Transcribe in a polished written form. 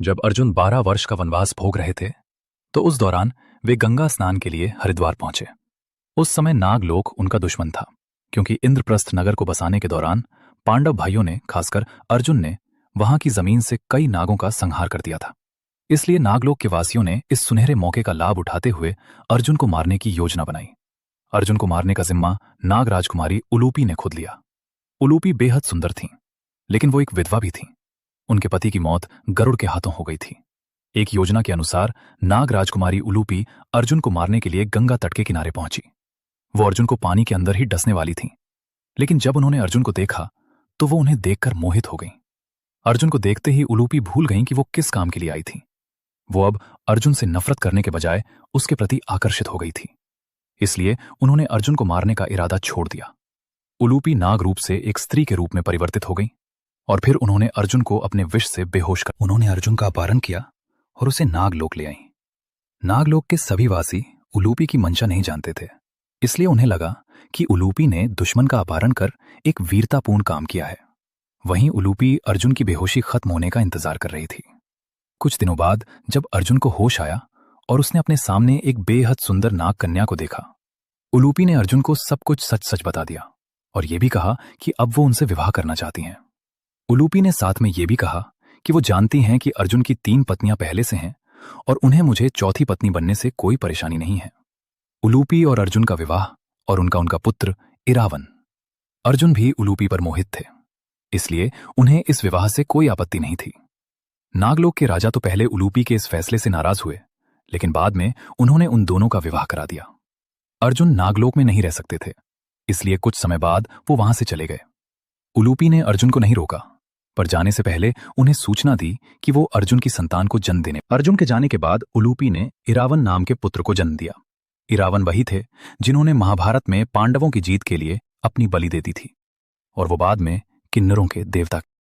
जब अर्जुन 12 वर्ष का वनवास भोग रहे थे तो उस दौरान वे गंगा स्नान के लिए हरिद्वार पहुंचे। उस समय नागलोक उनका दुश्मन था, क्योंकि इंद्रप्रस्थ नगर को बसाने के दौरान पांडव भाइयों ने, खासकर अर्जुन ने, वहां की जमीन से कई नागों का संहार कर दिया था। इसलिए नागलोक के वासियों ने इस सुनहरे मौके का लाभ उठाते हुए अर्जुन को मारने की योजना बनाई। अर्जुन को मारने का जिम्मा नाग राजकुमारी उलूपी ने खुद लिया। उलूपी बेहद सुंदर थीं, लेकिन वो एक विधवा भी थीं। उनके पति की मौत गरुड़ के हाथों हो गई थी। एक योजना के अनुसार नाग राजकुमारी उलूपी अर्जुन को मारने के लिए गंगा तट के किनारे पहुंची। वो अर्जुन को पानी के अंदर ही डसने वाली थीं, लेकिन जब उन्होंने अर्जुन को देखा तो वो उन्हें देखकर मोहित हो गईं। अर्जुन को देखते ही उलूपी भूल गईं कि वो किस काम के लिए आई थीं। वो अब अर्जुन से नफरत करने के बजाय उसके प्रति आकर्षित हो गई थी। इसलिए उन्होंने अर्जुन को मारने का इरादा छोड़ दिया। उलूपी नाग रूप से एक स्त्री के रूप में परिवर्तित हो गई और फिर उन्होंने अर्जुन को अपने विष से बेहोश कर उन्होंने अर्जुन का अपहरण किया और उसे नागलोक ले आईं। नागलोक के सभी वासी उलूपी की मंशा नहीं जानते थे, इसलिए उन्हें लगा कि उलूपी ने दुश्मन का अपहरण कर एक वीरतापूर्ण काम किया है। वहीं उलूपी अर्जुन की बेहोशी खत्म होने का इंतजार कर रही थी। कुछ दिनों बाद जब अर्जुन को होश आया और उसने अपने सामने एक बेहद सुंदर नाग कन्या को देखा, उलूपी ने अर्जुन को सब कुछ सच सच बता दिया और यह भी कहा कि अब वो उनसे विवाह करना चाहती हैं। उलूपी ने साथ में यह भी कहा कि वो जानती हैं कि अर्जुन की 3 पत्नियां पहले से हैं और उन्हें मुझे चौथी पत्नी बनने से कोई परेशानी नहीं है। उलूपी और अर्जुन का विवाह और उनका पुत्र इरावन। अर्जुन भी उलूपी पर मोहित थे, इसलिए उन्हें इस विवाह से कोई आपत्ति नहीं थी। नागलोक के राजा तो पहले उलूपी के इस फैसले से नाराज हुए, लेकिन बाद में उन्होंने उन दोनों का विवाह करा दिया। अर्जुन नागलोक में नहीं रह सकते थे, इसलिए कुछ समय बाद वो वहां से चले गए। उलूपी ने अर्जुन को नहीं रोका, पर जाने से पहले उन्हें सूचना दी कि वो अर्जुन की संतान को जन्म देने। अर्जुन के जाने के बाद उलूपी ने इरावन नाम के पुत्र को जन्म दिया। इरावन वही थे जिन्होंने महाभारत में पांडवों की जीत के लिए अपनी बलि दे दी थी और वो बाद में किन्नरों के देवता